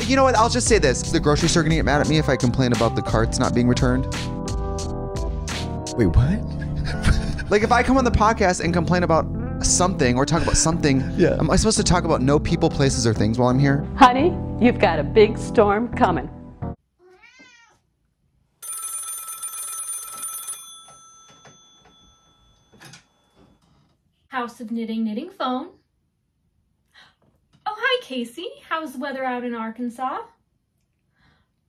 You know what? I'll just say this. Is the grocery store gonna get mad at me if I complain about the carts not being returned? Wait, what? Like if I come on the podcast and complain about something or talk about something, Yeah. am I supposed to talk about no people, places, or things while I'm here? Honey, you've got a big storm coming. House of Knitting phone. Oh, hi, Casey. How's the weather out in Arkansas?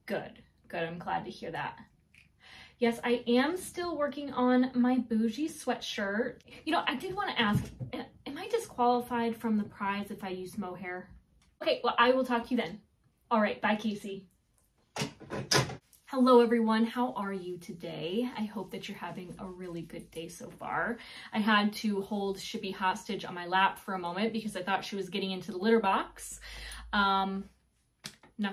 Good, good. I'm glad to hear that. Yes, I am still working on my bougie sweatshirt. You know, I did want to ask, am I disqualified from the prize if I use mohair? Okay, well, I will talk to you then. All right, bye, Casey. Hello everyone, how are you today? I hope that you're having a really good day so far. I had to hold Shippy hostage on my lap for a moment because I thought she was getting into the litter box. Enough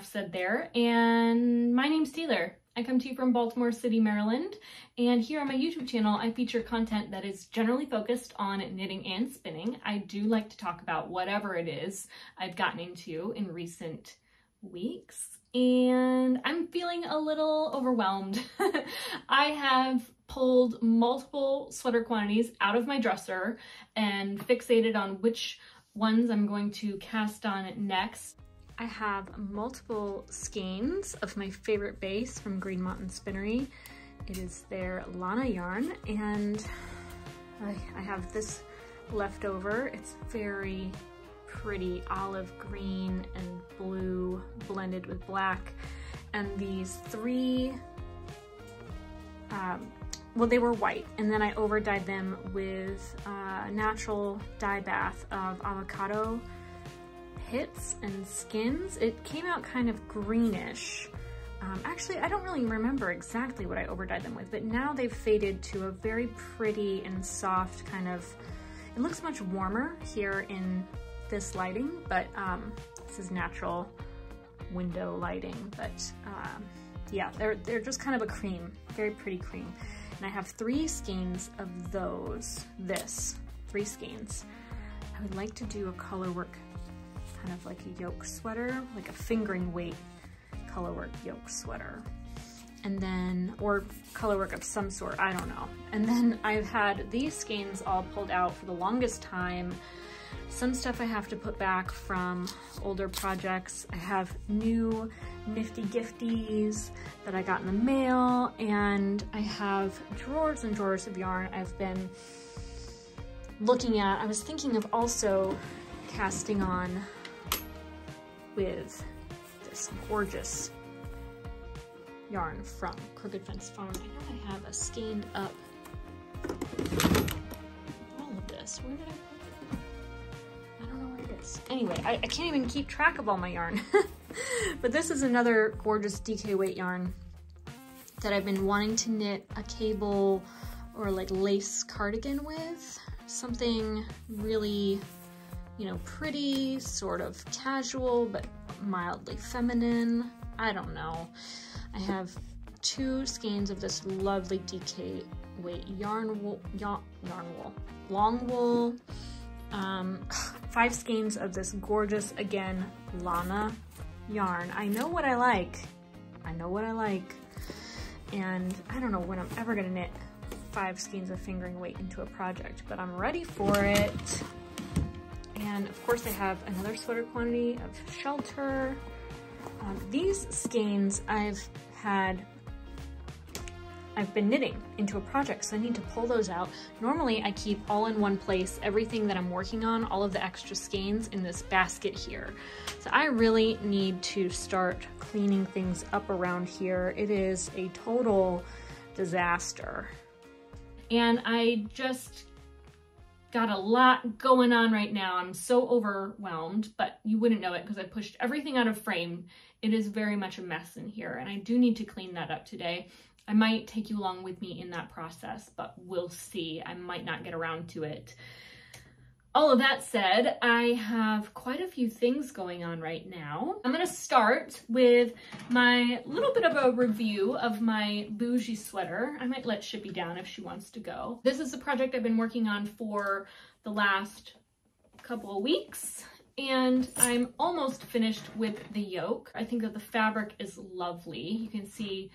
said there. And my name's Taylor. I come to you from Baltimore City, Maryland. And here on my YouTube channel, I feature content that is generally focused on knitting and spinning. I do like to talk about whatever it is I've gotten into in recent weeks. And I'm feeling a little overwhelmed. I have pulled multiple sweater quantities out of my dresser and fixated on which ones I'm going to cast on next. I have multiple skeins of my favorite base from Green Mountain Spinnery. It is their Lana yarn, and I have this left over. It's very pretty olive green and blue blended with black, and these three well, they were white, and then I over dyed them with a natural dye bath of avocado pits and skins. It came out kind of greenish. Actually, I don't really remember exactly what I over dyed them with, but now they've faded to a very pretty and soft kind of, it looks much warmer here in this lighting, but this is natural window lighting, but yeah, they're just kind of a cream, very pretty cream. And I have 3 skeins of those, 3 skeins. I would like to do a color work, kind of like a yoke sweater, like a fingering weight color work yoke sweater. And then, or color work of some sort, I don't know. And then I've had these skeins all pulled out for the longest time. Some stuff I have to put back from older projects. I have new nifty gifties that I got in the mail, and I have drawers and drawers of yarn I've been looking at. I was thinking of also casting on with this gorgeous yarn from Crooked Fence Farm. I know I have a skeined up all of this. Where did I put it? I don't know where it is. Anyway, I can't even keep track of all my yarn. But this is another gorgeous DK weight yarn that I've been wanting to knit a cable or like lace cardigan with. Something really, you know, pretty, sort of casual, but mildly feminine. I don't know. I have 2 skeins of this lovely DK weight long wool, 5 skeins of this gorgeous, again, Lana yarn. I know what I like. I know what I like. And I don't know when I'm ever gonna knit 5 skeins of fingering weight into a project, but I'm ready for it. And of course I have another sweater quantity of Shelter. These skeins I've been knitting into a project, so I need to pull those out. Normally I keep all in one place, everything that I'm working on, all of the extra skeins in this basket here. So I really need to start cleaning things up around here. It is a total disaster. And I just got a lot going on right now. I'm so overwhelmed, but you wouldn't know it because I pushed everything out of frame. It is very much a mess in here, and I do need to clean that up today. I might take you along with me in that process, but we'll see. I might not get around to it. All of that said, I have quite a few things going on right now. I'm gonna start with my little bit of a review of my bougie sweater. I might let Shippy down if she wants to go. This is a project I've been working on for the last couple of weeks, And I'm almost finished with the yoke. I think that the fabric is lovely. You can see,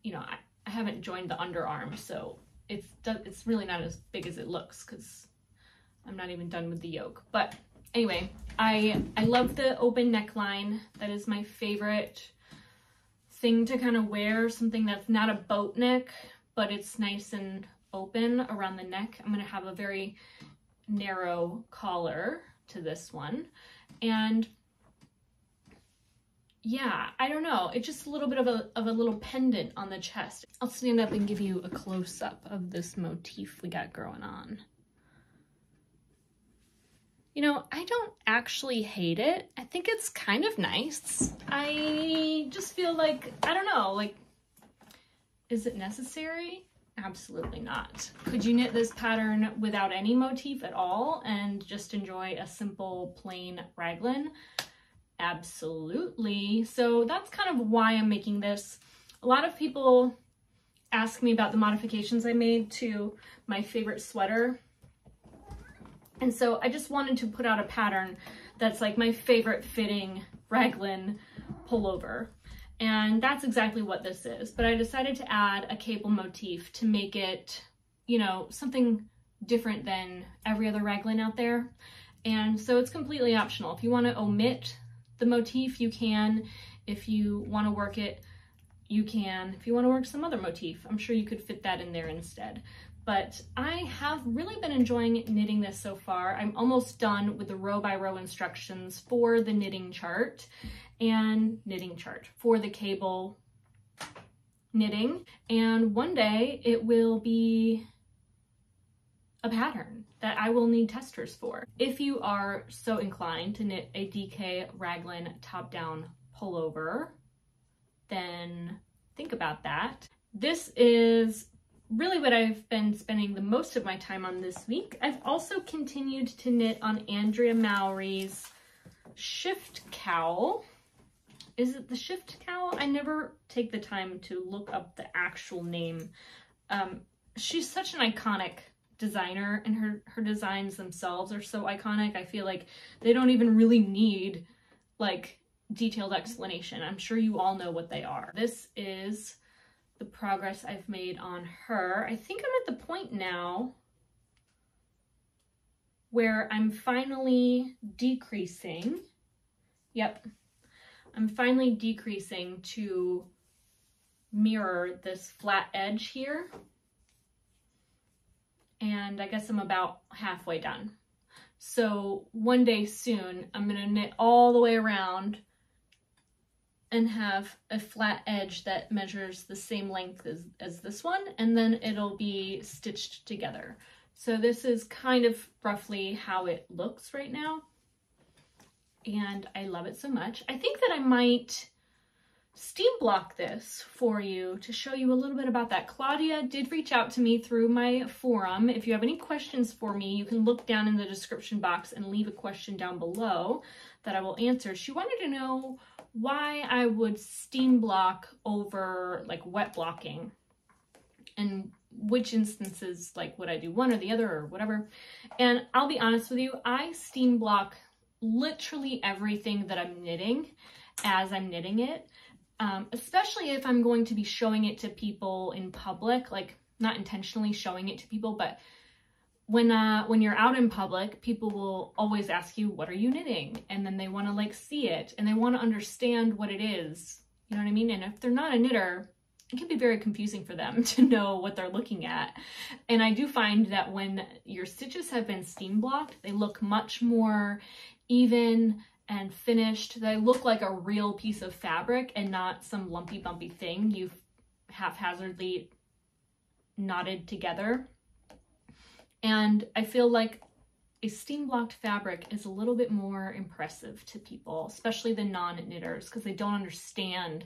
you know, I haven't joined the underarm, so it's really not as big as it looks because I'm not even done with the yoke. But anyway, I love the open neckline. That is my favorite thing to kind of wear, something that's not a boat neck, but it's nice and open around the neck. I'm going to have a very narrow collar to this one. And yeah, I don't know. It's just a little bit of a little pendant on the chest. I'll stand up and give you a close-up of this motif we got going on. You know, I don't actually hate it. I think it's kind of nice. I just feel like, I don't know, like, is it necessary? Absolutely not. Could you knit this pattern without any motif at all and just enjoy a simple plain raglan? Absolutely. So that's kind of why I'm making this. A lot of people ask me about the modifications I made to my favorite sweater. And so I just wanted to put out a pattern that's like my favorite fitting raglan pullover. And that's exactly what this is. But I decided to add a cable motif to make it, you know, something different than every other raglan out there. And so it's completely optional. If you want to omit the motif, you can. If you want to work it, you can. If you want to work some other motif, I'm sure you could fit that in there instead. But I have really been enjoying knitting this so far. I'm almost done with the row by row instructions for the knitting chart for the cable knitting. And one day it will be a pattern that I will need testers for. If you are so inclined to knit a DK raglan top-down pullover, then think about that. This is really what I've been spending the most of my time on this week. I've also continued to knit on Andrea Mowry's Shift Cowl. Is it the Shift Cowl? I never take the time to look up the actual name. She's such an iconic designer, and her designs themselves are so iconic. I feel like they don't even really need like detailed explanation. I'm sure you all know what they are. This is the progress I've made on her. I think I'm at the point now where I'm finally decreasing. Yep, I'm finally decreasing to mirror this flat edge here. And I guess I'm about halfway done. So one day soon, I'm gonna knit all the way around and have a flat edge that measures the same length as this one, and then it'll be stitched together. So this is kind of roughly how it looks right now. And I love it so much. I think that I might steam block this for you to show you a little bit about that. Claudia did reach out to me through my forum. If you have any questions for me, you can look down in the description box and leave a question down below that I will answer. She wanted to know why I would steam block over like wet blocking and which instances, like would I do one or the other or whatever. And I'll be honest with you, I steam block literally everything that I'm knitting as I'm knitting it. Especially if I'm going to be showing it to people in public, like not intentionally showing it to people, but when you're out in public, people will always ask you, what are you knitting? And then they want to like see it and they want to understand what it is. You know what I mean? And if they're not a knitter, it can be very confusing for them to know what they're looking at. And I do find that when your stitches have been steam blocked, they look much more even and finished. They look like a real piece of fabric and not some lumpy bumpy thing you've haphazardly knotted together. And I feel like a steam blocked fabric is a little bit more impressive to people, especially the non-knitters, because they don't understand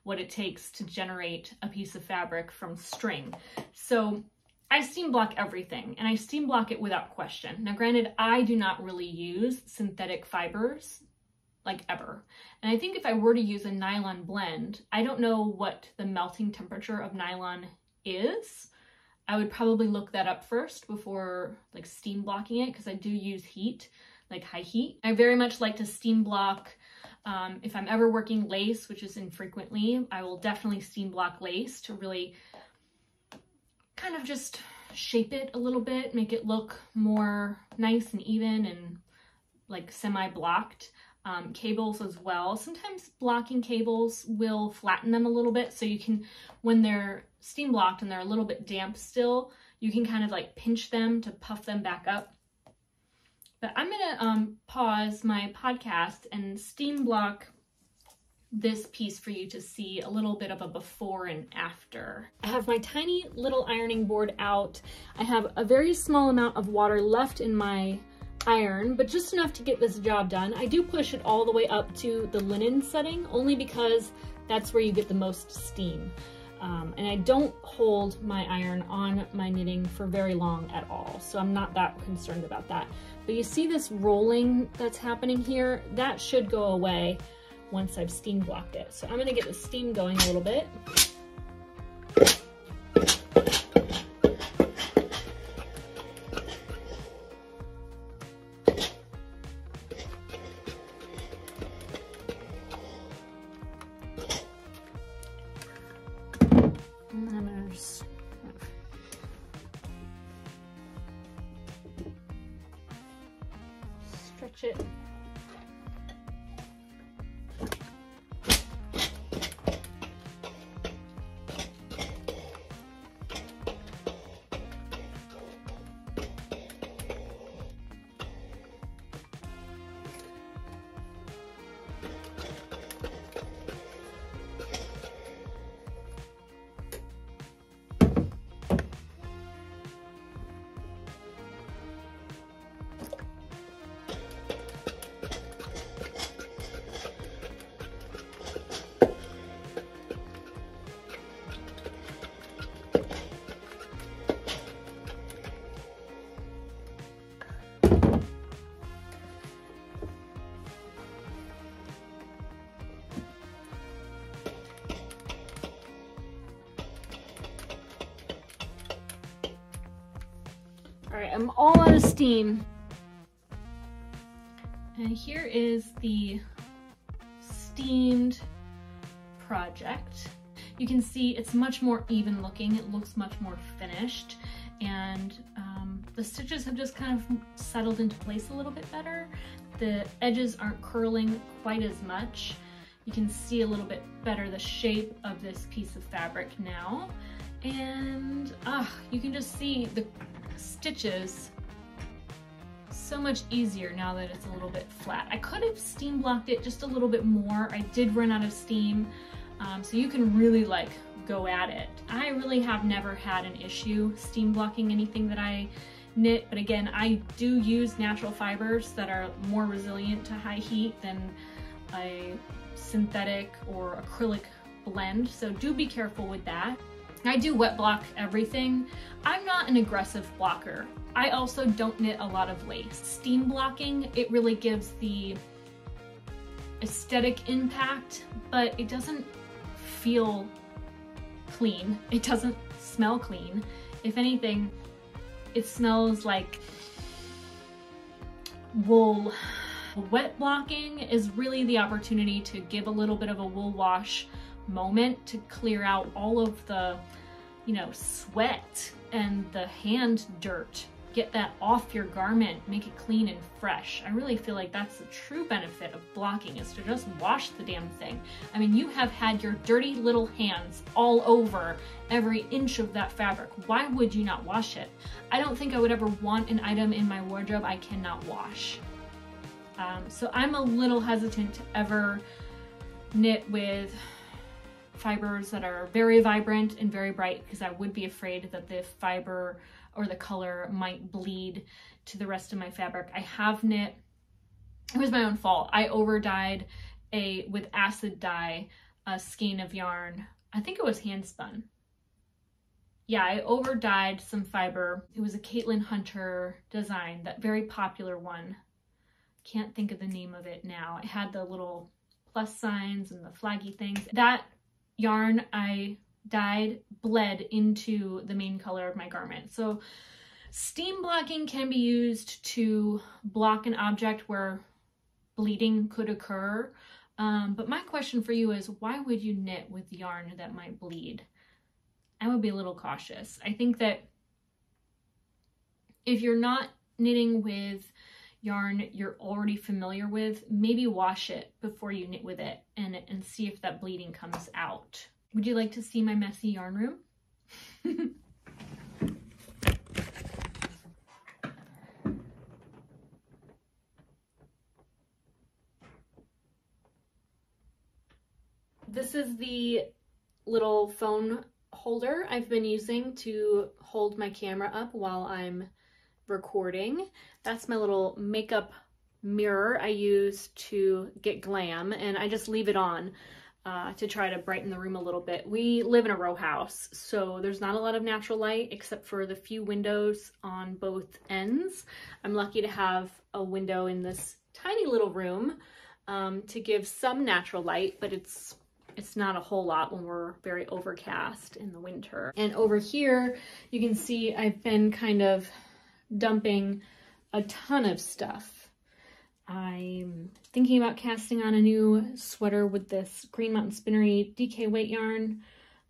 what it takes to generate a piece of fabric from string. So I steam block everything, and I steam block it without question. Now, granted, I do not really use synthetic fibers, like ever. And I think if I were to use a nylon blend, I don't know what the melting temperature of nylon is. I would probably look that up first before like steam blocking it, because I do use heat. like high heat. I very much like to steam block. If I'm ever working lace, which is infrequently, I will definitely steam block lace to really kind of just shape it a little bit, make it look more nice and even and like semi-blocked. Cables as well. Sometimes blocking cables will flatten them a little bit, so you can, when they're steam blocked and they're a little bit damp still, you can kind of like pinch them to puff them back up. But I'm gonna pause my podcast and steam block this piece for you to see a little bit of a before and after. I have my tiny little ironing board out. I have a very small amount of water left in my iron, but just enough to get this job done. I do push it all the way up to the linen setting only because that's where you get the most steam. And I don't hold my iron on my knitting for very long at all, so I'm not that concerned about that. But you see this rolling that's happening here? That should go away once I've steam blocked it. So I'm gonna get the steam going a little bit. And then I'm gonna just stretch it. All right, I'm all out of steam. And here is the steamed project. You can see it's much more even looking. It looks much more finished. And the stitches have just kind of settled into place a little bit better. The edges aren't curling quite as much. You can see a little bit better the shape of this piece of fabric now. And you can just see the stitches so much easier now that it's a little bit flat. I could have steam blocked it just a little bit more. I did run out of steam, so you can really like go at it. I really have never had an issue steam blocking anything that I knit, but again, I do use natural fibers that are more resilient to high heat than a synthetic or acrylic blend, so do be careful with that. I do wet block everything. I'm not an aggressive blocker. I also don't knit a lot of lace. Steam blocking, it really gives the aesthetic impact, but it doesn't feel clean. It doesn't smell clean. If anything, it smells like wool. Wet blocking is really the opportunity to give a little bit of a wool wash moment to clear out all of the, sweat and the hand dirt. Get that off your garment, make it clean and fresh. I really feel like that's the true benefit of blocking, is to just wash the damn thing. I mean, you have had your dirty little hands all over every inch of that fabric. Why would you not wash it? I don't think I would ever want an item in my wardrobe I cannot wash. So I'm a little hesitant to ever knit with fibers that are very vibrant and very bright, because I would be afraid that the fiber or the color might bleed to the rest of my fabric. I have knit, it was my own fault. I over dyed with acid dye, a skein of yarn. I think it was hand spun. Yeah, I over dyed some fiber. It was a Caitlin Hunter design, that very popular one. Can't think of the name of it now. It had the little plus signs and the flaggy things. That yarn I dyed bled into the main color of my garment. So Steam blocking can be used to block an object where bleeding could occur. But my question for you is, why would you knit with yarn that might bleed? I would be a little cautious. I think that if you're not knitting with yarn you're already familiar with, maybe wash it before you knit with it and see if that bleeding comes out. Would you like to see my messy yarn room? This is the little phone holder I've been using to hold my camera up while I'm recording. That's my little makeup mirror I use to get glam, and I just leave it on to try to brighten the room a little bit. We live in a row house, so there's not a lot of natural light except for the few windows on both ends. I'm lucky to have a window in this tiny little room to give some natural light, but it's not a whole lot when we're very overcast in the winter. And over here, you can see I've been kind of dumping a ton of stuff. I'm thinking about casting on a new sweater with this Green Mountain Spinnery DK weight yarn.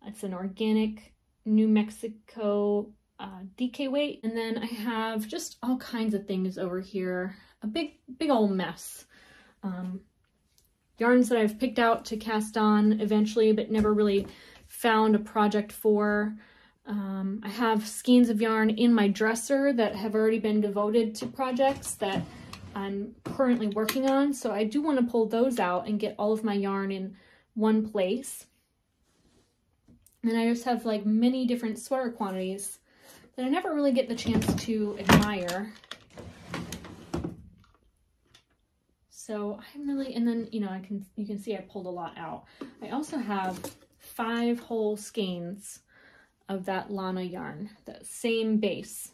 It's an organic New Mexico DK weight. And then I have just all kinds of things over here. A big old mess. Yarns that I've picked out to cast on eventually, but never really found a project for. I have skeins of yarn in my dresser that have already been devoted to projects that I'm currently working on, so I do want to pull those out and get all of my yarn in one place. And I just have like many different sweater quantities that I never really get the chance to admire. So I'm really, and then, you know, you can see I pulled a lot out. I also have 5 whole skeins of that Lana yarn, that same base.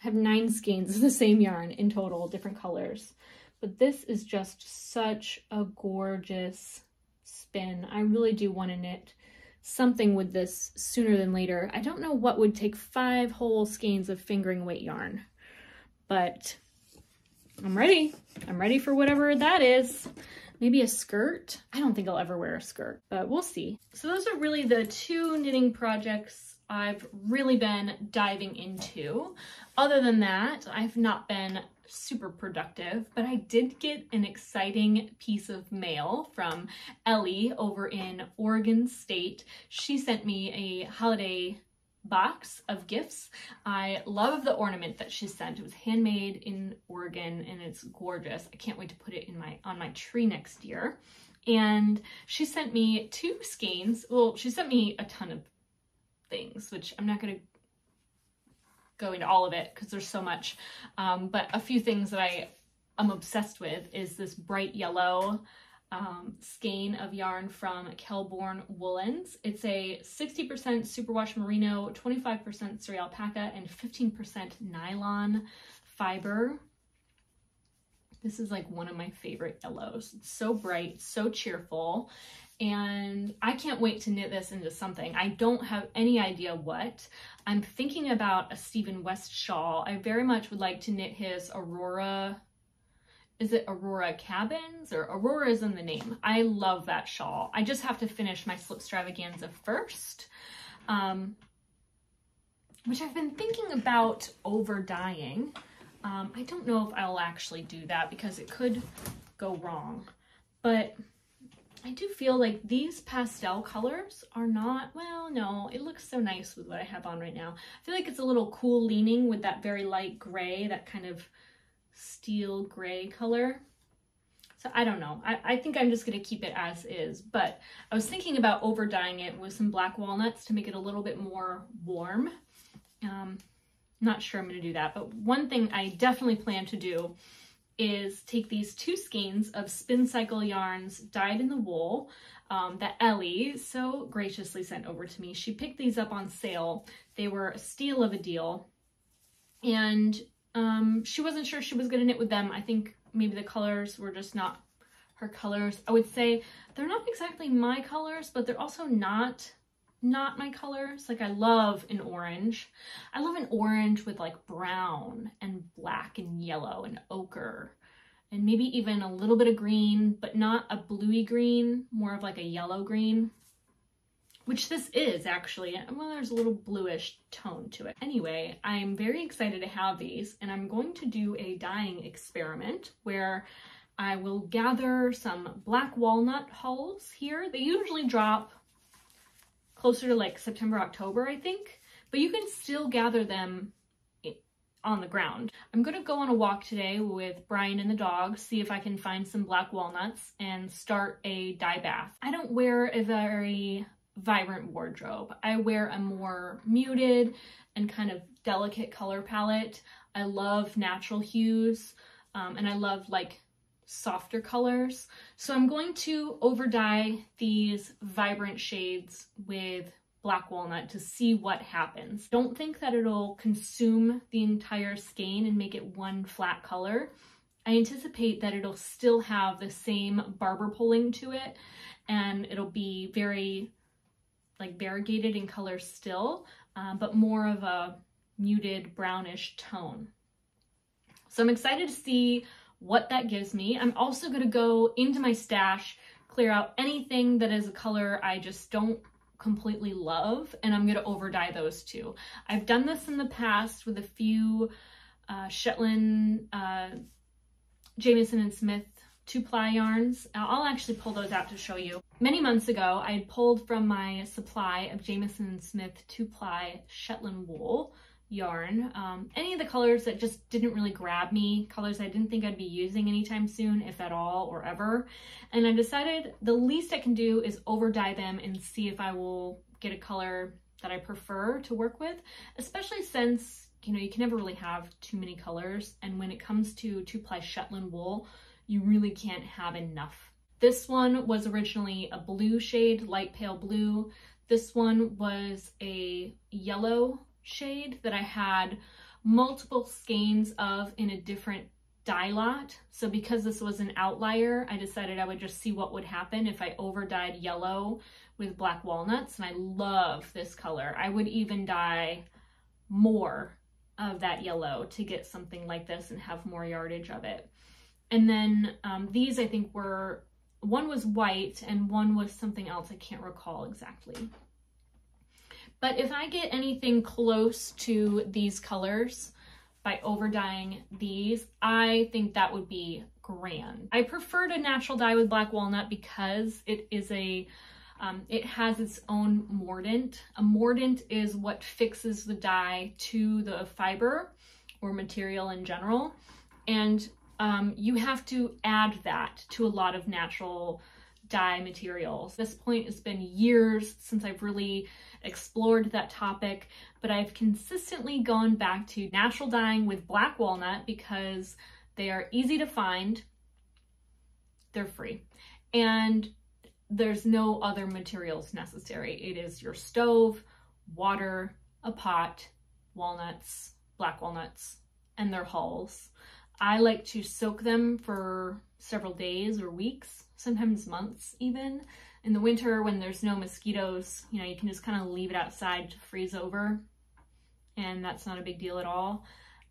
I have 9 skeins of the same yarn in total, different colors. But this is just such a gorgeous spin. I really do want to knit something with this sooner than later. I don't know what would take 5 whole skeins of fingering weight yarn, but I'm ready. I'm ready for whatever that is. Maybe a skirt? I don't think I'll ever wear a skirt, but we'll see. So those are really the 2 knitting projects I've really been diving into. Other than that, I've not been super productive, but I did get an exciting piece of mail from Ellie over in Oregon State. She sent me a holiday box of gifts. I love the ornament that she sent. It was handmade in Oregon and it's gorgeous. I can't wait to put it in on my tree next year. And she sent me 2 skeins. Well, she sent me a ton of things, which I'm not going to go into all of it because there's so much. But a few things that I'm obsessed with is this bright yellow skein of yarn from Kelborn Woolens. It's a 60% superwash merino, 25% suri alpaca, and 15% nylon fiber. This is like one of my favorite yellows. It's so bright, so cheerful, and I can't wait to knit this into something. I don't have any idea what. I'm thinking about a Stephen West shawl. I very much would like to knit his Aurora. Is it Aurora Cabins, or Aurora is in the name? I love that shawl. I just have to finish my Slipstravaganza first, which I've been thinking about over dyeing. I don't know if I'll actually do that because it could go wrong, but I do feel like these pastel colors are not, well, no, it looks so nice with what I have on right now. I feel like it's a little cool leaning with that very light gray, that kind of steel gray color. So I don't know. I think I'm just going to keep it as is, but I was thinking about over dyeing it with some black walnuts to make it a little bit more warm. Not sure I'm going to do that, but one thing I definitely plan to do is take these 2 skeins of Spin Cycle yarns dyed in the wool that Ellie so graciously sent over to me. She picked these up on sale. They were a steal of a deal, and she wasn't sure she was going to knit with them. I think maybe the colors were just not her colors. I would say they're not exactly my colors, but they're also not not my colors. Like I love an orange. I love an orange with like brown and black and yellow and ochre and maybe even a little bit of green, but not a bluey green, more of like a yellow green, which this is actually. Well, there's a little bluish tone to it. Anyway, I'm very excited to have these, and I'm going to do a dyeing experiment where I will gather some black walnut hulls here. They usually drop closer to like September, October, I think, but you can still gather them on the ground. I'm gonna go on a walk today with Brian and the dog, see if I can find some black walnuts and start a dye bath. I don't wear a very vibrant wardrobe. I wear a more muted and kind of delicate color palette. I love natural hues, and I love like softer colors. So I'm going to over dye these vibrant shades with black walnut to see what happens. Don't think that it'll consume the entire skein and make it one flat color. I anticipate that it'll still have the same barber pulling to it, and it'll be very like variegated in color still, but more of a muted brownish tone. So I'm excited to see what that gives me. I'm also going to go into my stash, clear out anything that is a color I just don't completely love, and I'm going to over dye those too. I've done this in the past with a few Shetland Jamieson and Smith 2-ply yarns. I'll actually pull those out to show you. Many months ago, I had pulled from my supply of Jamieson and Smith 2-ply Shetland wool yarn, any of the colors that just didn't really grab me, colors I didn't think I'd be using anytime soon, if at all or ever. And I decided the least I can do is over dye them and see if I will get a color that I prefer to work with, especially since, you know, you can never really have too many colors. And when it comes to 2-ply Shetland wool, you really can't have enough. This one was originally a blue shade, light pale blue. This one was a yellow shade that I had multiple skeins of in a different dye lot. So because this was an outlier, I decided I would just see what would happen if I over dyed yellow with black walnuts, and I love this color. I would even dye more of that yellow to get something like this and have more yardage of it. And then these I think were, one was white and one was something else, I can't recall exactly. But if I get anything close to these colors by over dyeing these, I think that would be grand. I prefer to natural dye with black walnut because it is a, it has its own mordant. A mordant is what fixes the dye to the fiber or material in general. And you have to add that to a lot of natural dye materials. At this point, it's been years since I've really explored that topic, but I've consistently gone back to natural dyeing with black walnut because they are easy to find, they're free, and there's no other materials necessary. It is your stove, water, a pot, walnuts, black walnuts, and their hulls. I like to soak them for several days or weeks, sometimes months even. In the winter when there's no mosquitoes, you know, you can just kind of leave it outside to freeze over, and that's not a big deal at all.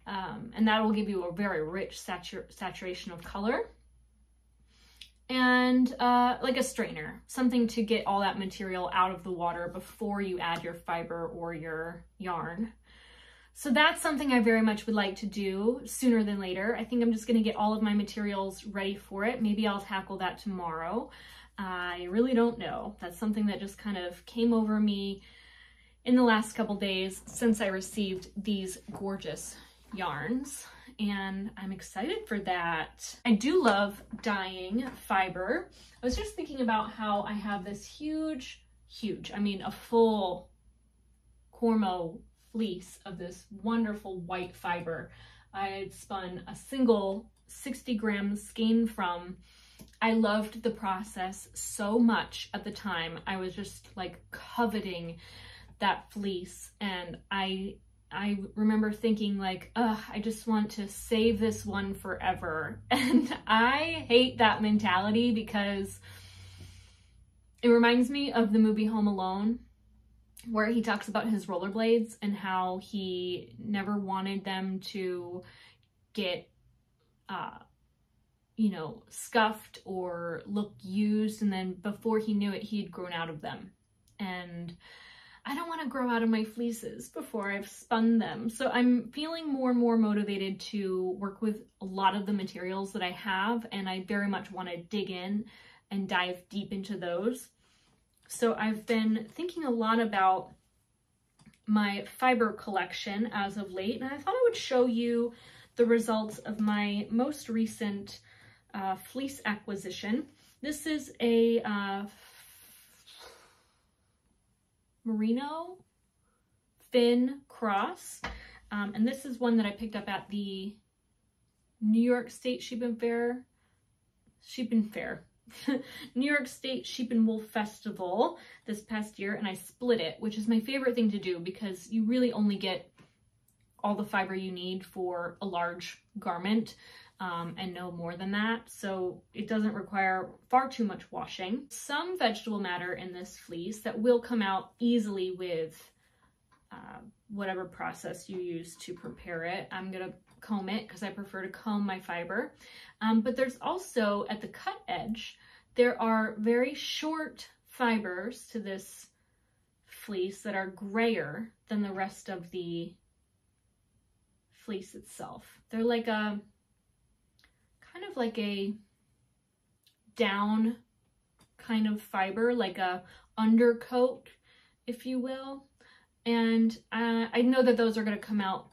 And that will give you a very rich saturation of color. And like a strainer, something to get all that material out of the water before you add your fiber or your yarn. So that's something I very much would like to do sooner than later. I think I'm just going to get all of my materials ready for it. Maybe I'll tackle that tomorrow. I really don't know. That's something that just kind of came over me in the last couple days since I received these gorgeous yarns, and I'm excited for that. I do love dyeing fiber. I was just thinking about how I have this huge, I mean a full Cormo fleece of this wonderful white fiber I had spun a single 60-gram skein from. I loved the process so much at the time. I was just like coveting that fleece, and I remember thinking like, ugh, I just want to save this one forever. And I hate that mentality because it reminds me of the movie Home Alone. where he talks about his rollerblades and how he never wanted them to get, you know, scuffed or look used, and then before he knew it, he had grown out of them. And I don't want to grow out of my fleeces before I've spun them. So I'm feeling more and more motivated to work with a lot of the materials that I have, and I very much want to dig in and dive deep into those. So I've been thinking a lot about my fiber collection as of late, and I thought I would show you the results of my most recent fleece acquisition. This is a merino fin cross, and this is one that I picked up at the New York State Sheep and Fair New York State Sheep and Wool Festival this past year, and I split it, which is my favorite thing to do because you really only get all the fiber you need for a large garment, and no more than that. So it doesn't require far too much washing. Some vegetable matter in this fleece that will come out easily with whatever process you use to prepare it. I'm gonna comb it because I prefer to comb my fiber. But there's also, at the cut edge, there are very short fibers to this fleece that are grayer than the rest of the fleece itself. They're like a, kind of like a down kind of fiber, like a undercoat, if you will. And I know that those are going to come out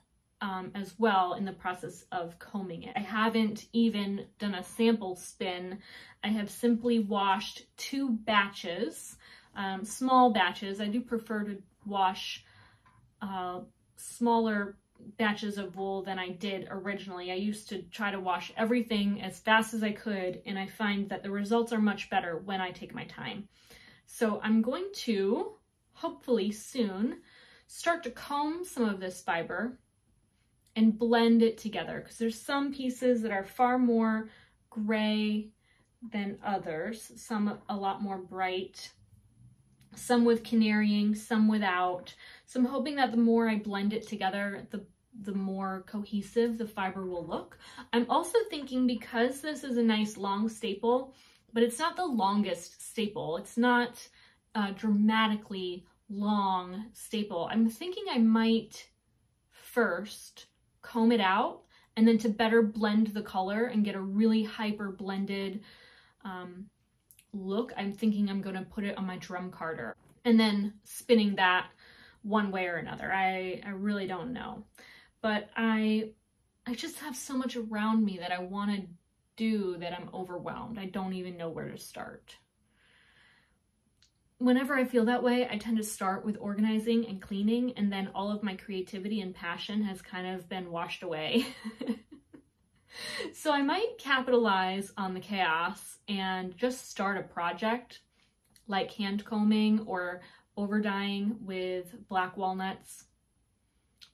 as well in the process of combing it. I haven't even done a sample spin. I have simply washed 2 batches, small batches. I do prefer to wash smaller batches of wool than I did originally. I used to try to wash everything as fast as I could, and I find that the results are much better when I take my time. So I'm going to, hopefully soon, start to comb some of this fiber and blend it together, because there's some pieces that are far more gray than others, some a lot more bright, some with canarying, some without. So I'm hoping that the more I blend it together, the more cohesive the fiber will look. I'm also thinking, because this is a nice long staple, but it's not the longest staple, it's not a dramatically long staple, I'm thinking I might first comb it out, and then to better blend the color and get a really hyper blended look, I'm thinking I'm going to put it on my drum carder and then spinning that one way or another. I really don't know, but I just have so much around me that I want to do that I'm overwhelmed. I don't even know where to start. Whenever I feel that way, I tend to start with organizing and cleaning, and then all of my creativity and passion has kind of been washed away. So I might capitalize on the chaos and just start a project like hand combing or over dyeing with black walnuts.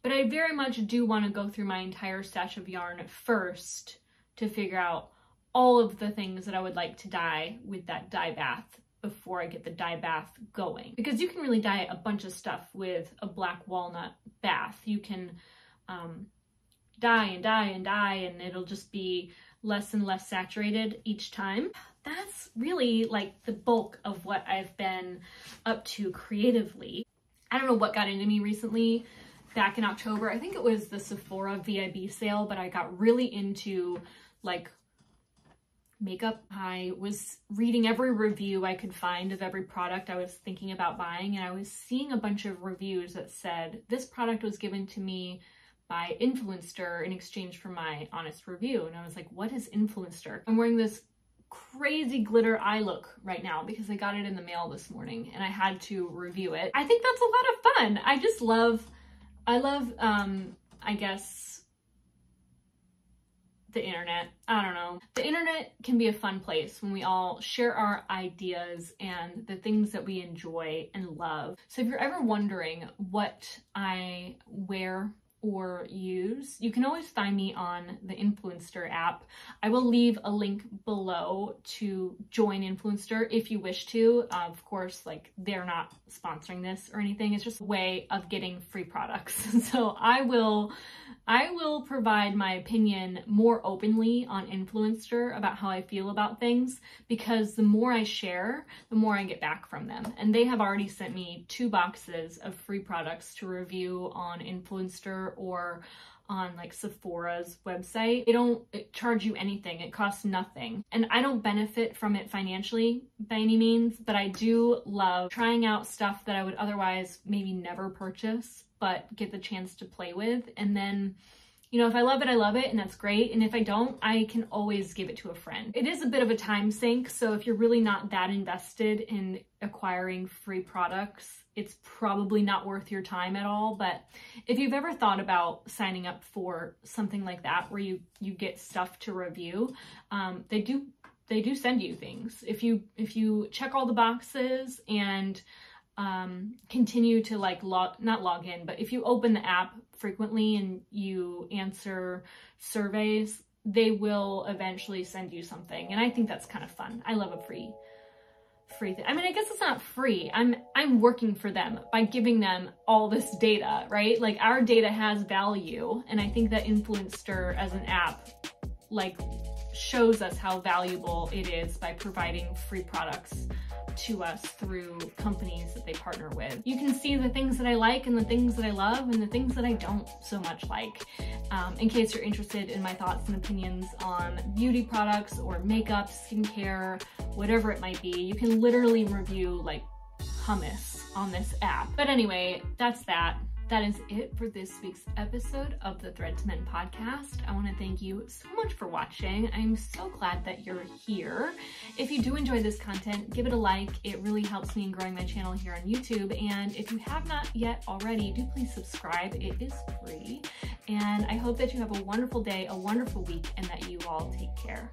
But I very much do want to go through my entire stash of yarn first to figure out all of the things that I would like to dye with that dye bath before I get the dye bath going. Because you can really dye a bunch of stuff with a black walnut bath. You can dye and dye and dye, and it'll just be less and less saturated each time. That's really like the bulk of what I've been up to creatively. I don't know what got into me recently. Back in October, I think it was the Sephora VIB sale, but I got really into like makeup. I was reading every review I could find of every product I was thinking about buying, and I was seeing a bunch of reviews that said, this product was given to me by Influenster in exchange for my honest review. And I was like, what is Influenster? I'm wearing this crazy glitter eye look right now because I got it in the mail this morning and I had to review it. I think that's a lot of fun. I love, I guess, the internet. I don't know. The internet can be a fun place when we all share our ideas and the things that we enjoy and love. So if you're ever wondering what I wear or use, you can always find me on the Influenster app. I will leave a link below to join Influenster if you wish to. Of course, like, they're not sponsoring this or anything. It's just a way of getting free products. So I will provide my opinion more openly on Influenster about how I feel about things, because the more I share, the more I get back from them. And they have already sent me 2 boxes of free products to review on Influencer or on like Sephora's website. They don't charge you anything. It costs nothing. And I don't benefit from it financially by any means, but I do love trying out stuff that I would otherwise maybe never purchase, but get the chance to play with. And then, you know, if I love it, I love it, and that's great. And if I don't, I can always give it to a friend. It is a bit of a time sink, so if you're really not that invested in acquiring free products, it's probably not worth your time at all. But if you've ever thought about signing up for something like that, where you get stuff to review, they do send you things. If you check all the boxes and continue to like not log in, but if you open the app frequently and you answer surveys, they will eventually send you something. And I think that's kind of fun. I love a free thing. I mean, I guess it's not free. I'm working for them by giving them all this data, right? Like, our data has value. And I think that Influenster as an app, like, shows us how valuable it is by providing free products to us through companies that they partner with. You can see the things that I like and the things that I love and the things that I don't so much like. In case you're interested in my thoughts and opinions on beauty products or makeup, skincare, whatever it might be, you can literally review like hummus on this app. But anyway, that's that. That is it for this week's episode of the Thread to Men podcast. I want to thank you so much for watching. I'm so glad that you're here. If you do enjoy this content, give it a like. It really helps me in growing my channel here on YouTube. And if you have not yet already, do please subscribe. It is free. And I hope that you have a wonderful day, a wonderful week, and that you all take care.